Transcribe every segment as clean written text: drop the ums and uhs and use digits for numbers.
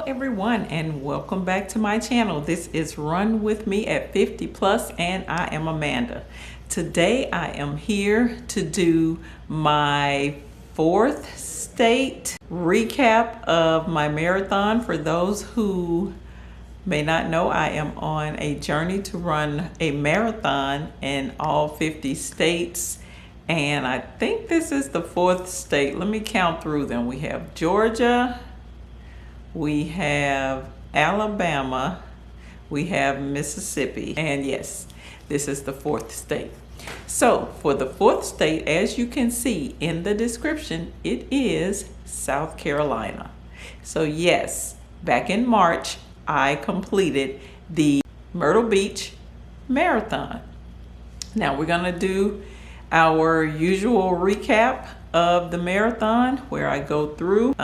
everyone, and welcome back to my channel. This is Run With Me at 50 Plus, and I am Amanda. Today I am here to do my fourth state recap of my marathon. For those who may not know, I am on a journey to run a marathon in all 50 states. And I think this is the fourth state. Let me count through them. We have Georgia, we have Alabama, we have Mississippi, and yes, this is the fourth state. So for the fourth state, as you can see in the description, it is South Carolina. So yes, back in March, I completed the Myrtle Beach Marathon. Now we're gonna do our usual recap of the marathon, where I go through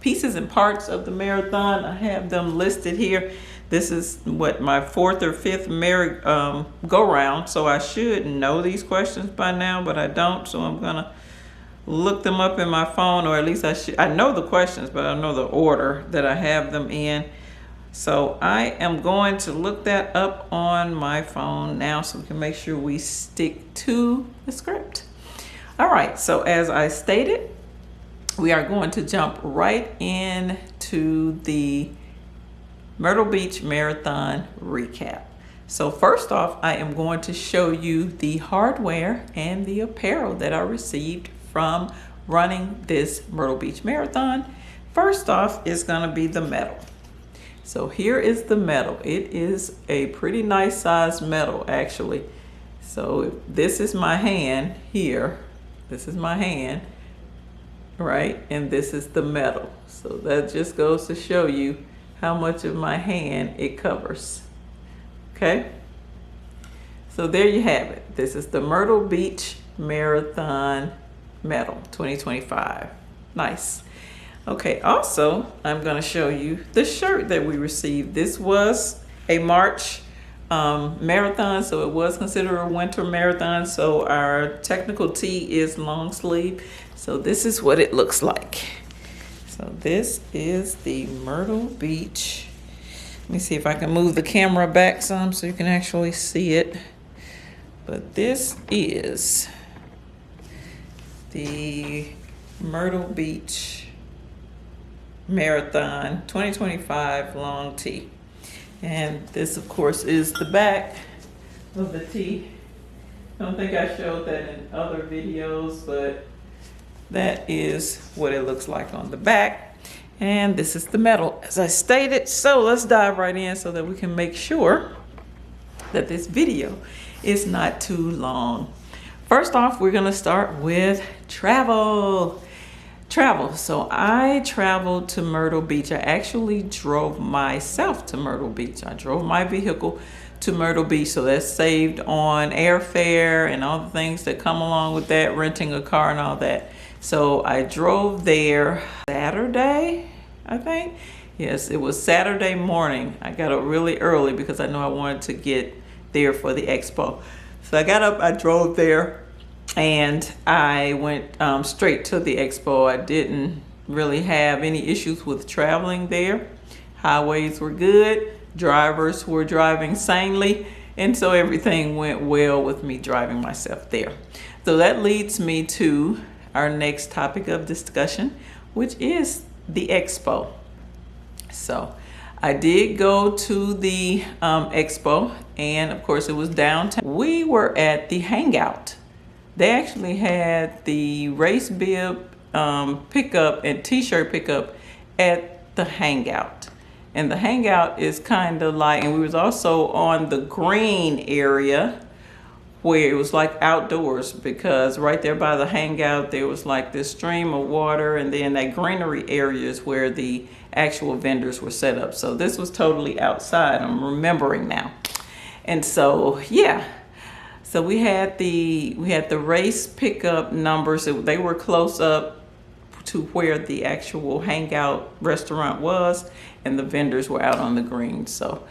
pieces and parts of the marathon. I have them listed here. This is what, my fourth or fifth go round, so I should know these questions by now, but I don't. So I'm gonna look them up in my phone, or at least I know the questions, but I don't know the order that I have them in. So I am going to look that up on my phone now, so we can make sure we stick to the script. All right, so as I stated, we are going to jump right into the Myrtle Beach Marathon recap. So first off, I am going to show you the hardware and the apparel that I received from running this Myrtle Beach Marathon. First off is going to be the medal. So here is the medal. It is a pretty nice size medal, actually. So this is my hand here. This is my hand, right? And this is the medal. So that just goes to show you how much of my hand it covers. Okay? So there you have it. This is the Myrtle Beach Marathon medal 2025. Nice. Okay, also, I'm going to show you the shirt that we received. This was a March marathon, so it was considered a winter marathon. So our technical tee is long sleeve. So this is what it looks like. So this is the Myrtle Beach. Let me see if I can move the camera back some so you can actually see it. But this is the Myrtle Beach Marathon 2025 long tee. And this, of course, is the back of the tee. I don't think I showed that in other videos, but that is what it looks like on the back. And this is the medal, as I stated. So let's dive right in so that we can make sure that this video is not too long. First off, we're gonna start with travel. So I traveled to Myrtle Beach. I actually drove myself to Myrtle Beach. I drove my vehicle to Myrtle Beach, so that's saved on airfare and all the things that come along with that, renting a car and all that. So I drove there Saturday, I think. Yes, it was Saturday morning. I got up really early because I knew I wanted to get there for the expo. So I got up, I drove there, and I went straight to the expo. I didn't really have any issues with traveling there. Highways were good, drivers were driving sanely, and so everything went well with me driving myself there. So that leads me to our next topic of discussion, which is the expo. So I did go to the expo, and of course it was downtown. We were at the hangout. They actually had the race bib pickup and t-shirt pickup at the hangout. And the hangout is kind of like, and we was also on the green area where it was like outdoors, because right there by the hangout there was like this stream of water, and then that greenery area is where the actual vendors were set up. So this was totally outside, I'm remembering now. And so yeah, so we had the race pickup numbers. They were close up to where the actual hangout restaurant was, and the vendors were out on the green. So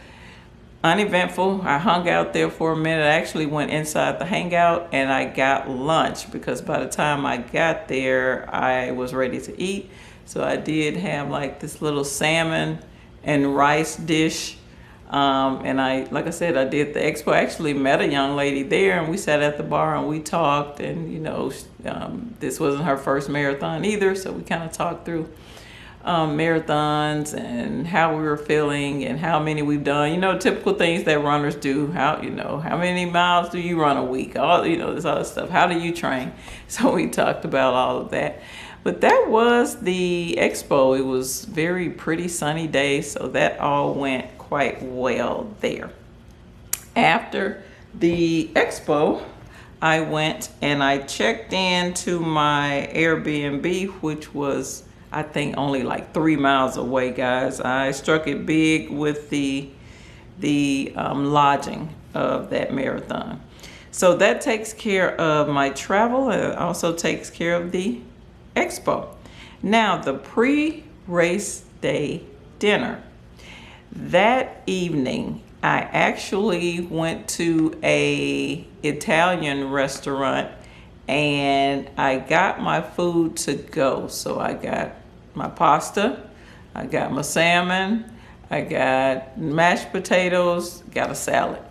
uneventful. I hung out there for a minute. I actually went inside the hangout and I got lunch, because by the time I got there I was ready to eat. So I did have like this little salmon and rice dish. And like I said, I did the expo. I actually met a young lady there, and we sat at the bar and we talked. And this wasn't her first marathon either, so we kind of talked through marathons and how we were feeling and how many we've done. Typical things that runners do. How many miles do you run a week? All this other stuff. How do you train? So we talked about all of that. But that was the expo. It was very pretty sunny day, so that all went quite well there. After the expo, I went and I checked into my Airbnb, which was, I think, only like 3 miles away, guys. I struck it big with the lodging of that marathon. So that takes care of my travel, and it also takes care of the expo. Now, the pre-race day dinner. That evening, I actually went to a Italian restaurant and I got my food to go. So I got my pasta, I got my salmon, I got mashed potatoes, got a salad.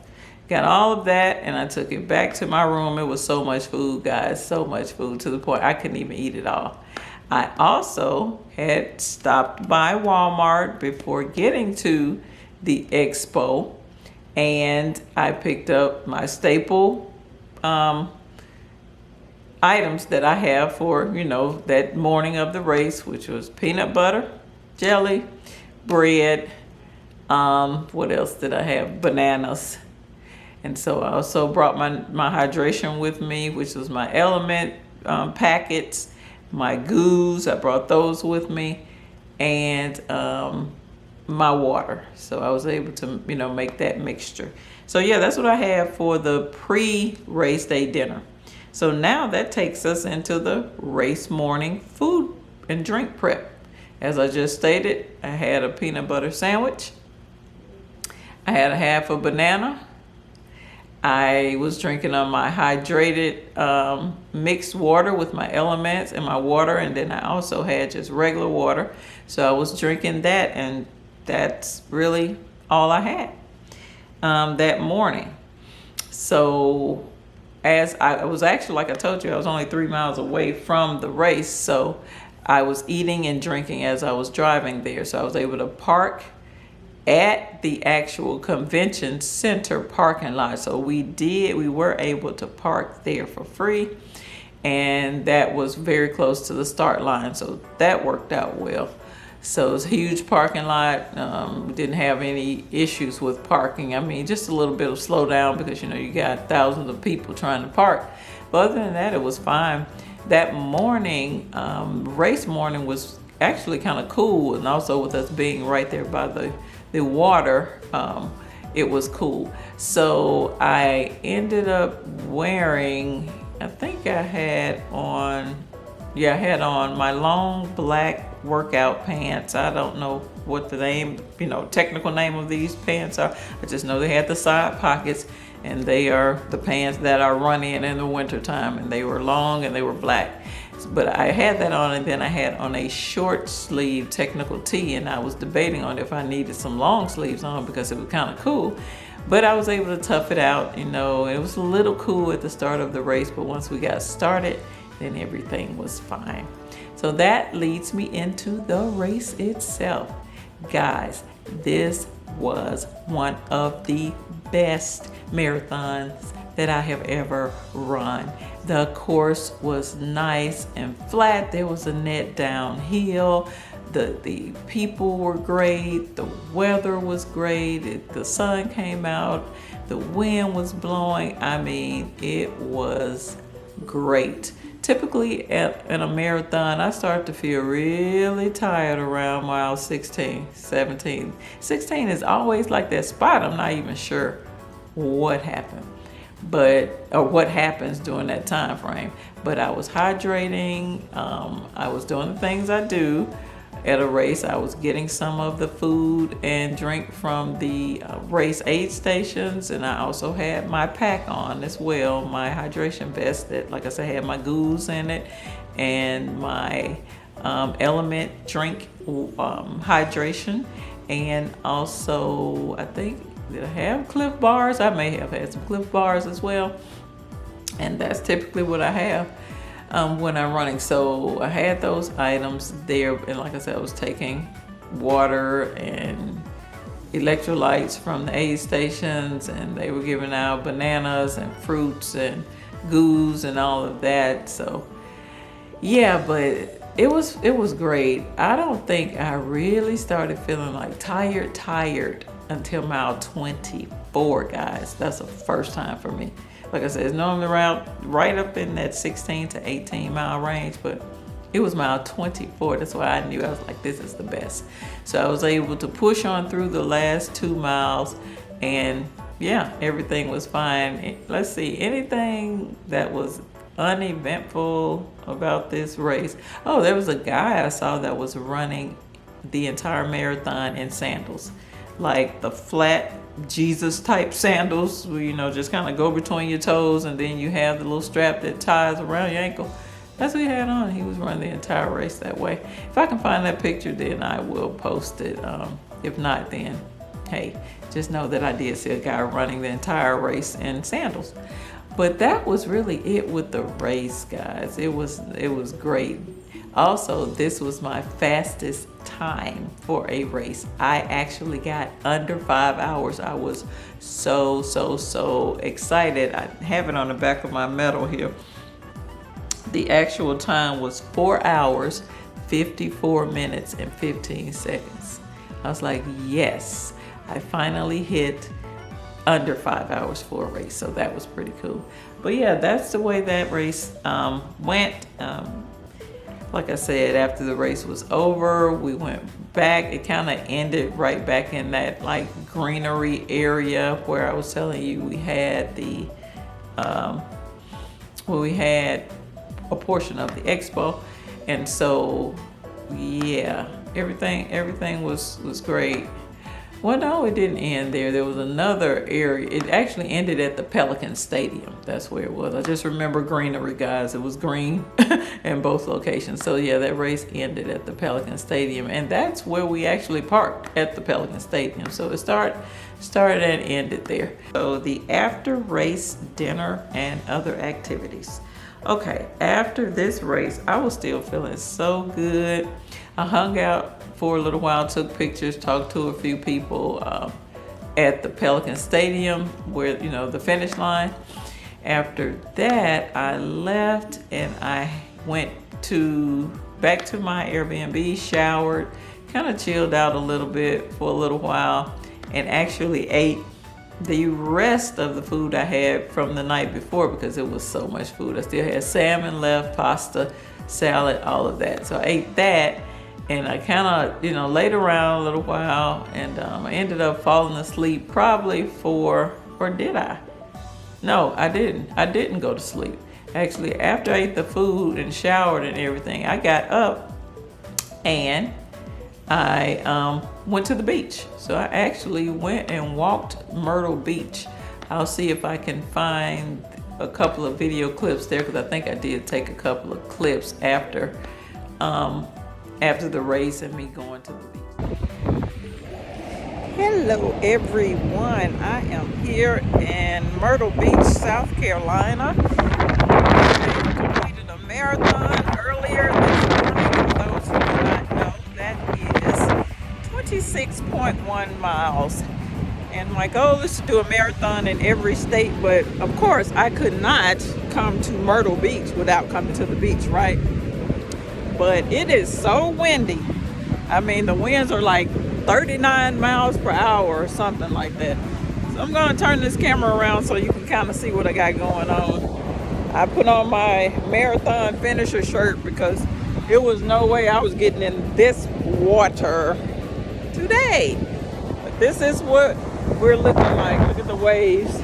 Got all of that, and I took it back to my room. It was so much food, guys, so much food, to the point I couldn't even eat it all. I also had stopped by Walmart before getting to the expo, and I picked up my staple items that I have for, that morning of the race, which was peanut butter, jelly, bread, what else did I have? Bananas. And so I also brought my hydration with me, which was my Element packets, my goos, I brought those with me, and my water. So I was able to, make that mixture. So yeah, that's what I have for the pre-race day dinner. So now that takes us into the race morning food and drink prep. As I just stated, I had a peanut butter sandwich. I had a half a banana. I was drinking on my hydrated mixed water with my elements and my water, and then I also had just regular water. So I was drinking that, and that's really all I had that morning. So as I was actually, like I told you, I was only 3 miles away from the race, so I was eating and drinking as I was driving there. So I was able to park at the actual convention center parking lot. So we were able to park there for free, and that was very close to the start line, so that worked out well. So it's a huge parking lot. We didn't have any issues with parking. I mean, just a little bit of slowdown because you got thousands of people trying to park, but other than that, it was fine. That morning, race morning, was actually kind of cool, and also with us being right there by the water, it was cool. So I ended up wearing, I think I had on my long black workout pants. I don't know what the name, technical name of these pants are. I just know they had the side pockets, and they are the pants that I run in the winter time, and they were long and they were black. But I had that on, and then I had on a short sleeve technical tee, and I was debating on if I needed some long sleeves on because it was kind of cool. But I was able to tough it out, it was a little cool at the start of the race, but once we got started, then everything was fine. So that leads me into the race itself. Guys, this was one of the best marathons that I have ever run. The course was nice and flat. There was a net downhill. The people were great. The weather was great. The sun came out. The wind was blowing. I mean, it was great. Typically in a marathon, I start to feel really tired around mile 16, 17. 16 is always like that spot. I'm not even sure what happened, or what happens during that time frame. But I was hydrating. I was doing the things I do at a race. I was getting some of the food and drink from the race aid stations, and I also had my pack on as well, my hydration vest that, like I said, had my goos in it, and my Element drink hydration, and also I think, did I have Cliff Bars? I may have had some Cliff Bars as well, and that's typically what I have when I'm running. So I had those items there, and like I said, I was taking water and electrolytes from the aid stations, and they were giving out bananas and fruits and goos and all of that. So yeah, but it was great. I don't think I really started feeling like tired until mile 24, guys. That's the first time for me. Like I said, it's normally around right up in that 16 to 18 mile range, but it was mile 24. That's why I knew, I was like, this is the best. So I was able to push on through the last 2 miles, and yeah, everything was fine. Let's see, anything that was uneventful about this race. Oh, there was a guy I saw that was running the entire marathon in sandals, like the flat Jesus type sandals where, you know, just kind of go between your toes, and then you have the little strap that ties around your ankle. That's what he had on. He was running the entire race that way. If I can find that picture, then I will post it. If not, then hey, just know that I did see a guy running the entire race in sandals. But that was really it with the race, guys. It was great. Also, this was my fastest time for a race. I actually got under 5 hours. I was so excited. I have it on the back of my medal here. The actual time was 4 hours, 54 minutes, and 15 seconds. I was like, yes, I finally hit under 5 hours for a race. So that was pretty cool. But yeah, that's the way that race went. Like I said, after the race was over, we went back. It kind of ended right back in that like greenery area where I was telling you we had the we had a portion of the expo. And so yeah, everything was great. Well, no, it didn't end there. There was another area. It actually ended at the Pelican Stadium. That's where it was. I just remember greenery, guys. It was green in both locations. So yeah, that race ended at the Pelican Stadium, and that's where we actually parked, at the Pelican Stadium. So it started and ended there. So the after race dinner and other activities. Okay, after this race, I was still feeling so good. I hung out for a little while, took pictures, talked to a few people at the Pelican Stadium where, you know, the finish line. After that, I left and I went back to my Airbnb, showered, kind of chilled out a little bit for a little while, and actually ate the rest of the food I had from the night before because it was so much food. I still had salmon left, pasta, salad, all of that. So I ate that. And I kind of, you know, laid around a little while, and I ended up falling asleep probably or did I? No, I didn't. I didn't go to sleep. Actually, after I ate the food and showered and everything, I got up and I went to the beach. So I actually went and walked Myrtle Beach. I'll see if I can find a couple of video clips there, because I think I did take a couple of clips after the race and me going to the beach. Hello everyone, I am here in Myrtle Beach, South Carolina. I completed a marathon earlier this morning. For those who do not know, that is 26.1 miles. And my goal is to do a marathon in every state, but of course I could not come to Myrtle Beach without coming to the beach, right? But it is so windy. I mean, the winds are like 39 miles per hour or something like that. So I'm gonna turn this camera around so you can kind of see what I got going on. I put on my marathon finisher shirt because there was no way I was getting in this water today. But this is what we're looking like. Look at the waves.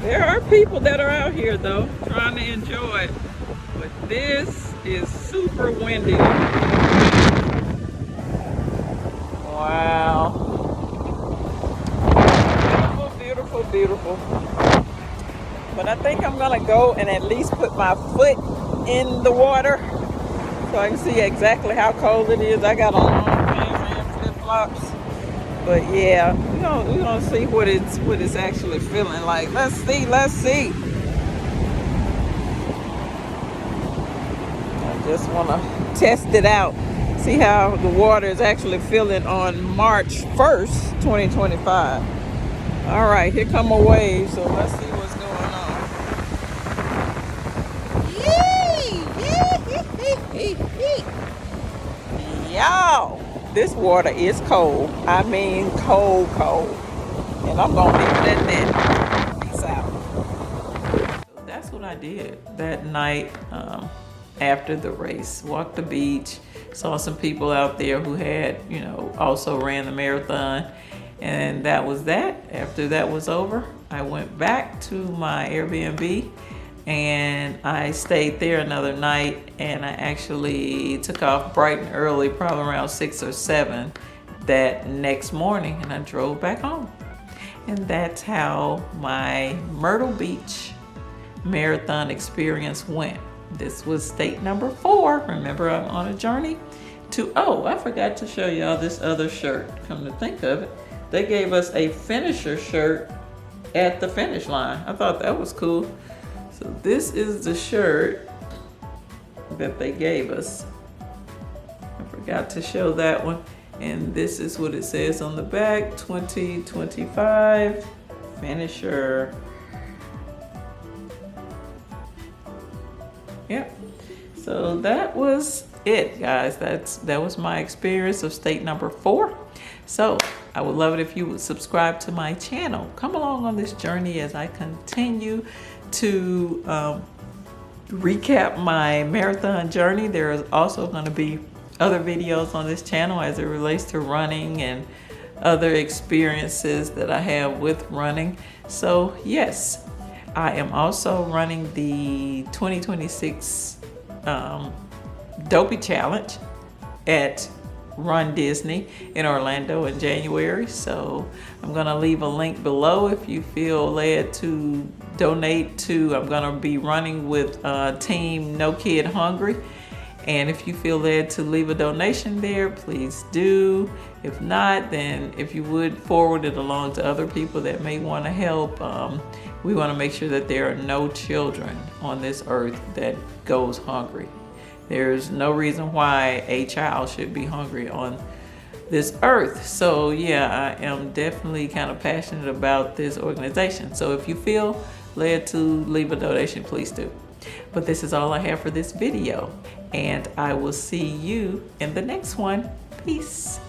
There are people that are out here though, trying to enjoy it. But this is super windy. Wow. Beautiful, beautiful, beautiful. But I think I'm gonna go and at least put my foot in the water so I can see exactly how cold it is. I got on long pants and flip-flops. warm-ups. But yeah, we're gonna see what it's actually feeling like. Let's see. I just wanna test it out. See how the water is actually feeling on March 1st, 2025. All right, here come a wave, so let's see what's going on. Y'all, this water is cold. I mean cold. And I'm gonna leave it at that. Peace out. So that's what I did that night after the race. Walked the beach, saw some people out there who had, also ran the marathon. And that was that. After that was over, I went back to my Airbnb and I stayed there another night, and I actually took off bright and early, probably around 6 or 7 that next morning, and I drove back home. And that's how my Myrtle Beach Marathon experience went. This was state number 4. Remember, I'm on a journey to, I forgot to show y'all this other shirt. Come to think of it, they gave us a finisher shirt at the finish line. I thought that was cool. So this is the shirt that they gave us. I forgot to show that one. And this is what it says on the back, 2025 finisher. Yep. So that was it, guys. That was my experience of state number 4. So I would love it if you would subscribe to my channel. Come along on this journey as I continue to recap my marathon journey. There is also going to be other videos on this channel as it relates to running and other experiences that I have with running. So yes, I am also running the 2026 Dopey Challenge at Run Disney in Orlando in January. So I'm gonna leave a link below if you feel led to donate to. I'm gonna be running with team No Kid Hungry, and if you feel led to leave a donation there, please do. If not, then if you would forward it along to other people that may want to help. We want to make sure that there are no children on this earth that goes hungry. There's no reason why a child should be hungry on this earth. So yeah, I am definitely kind of passionate about this organization. So if you feel led to leave a donation, please do. But this is all I have for this video, and I will see you in the next one. Peace.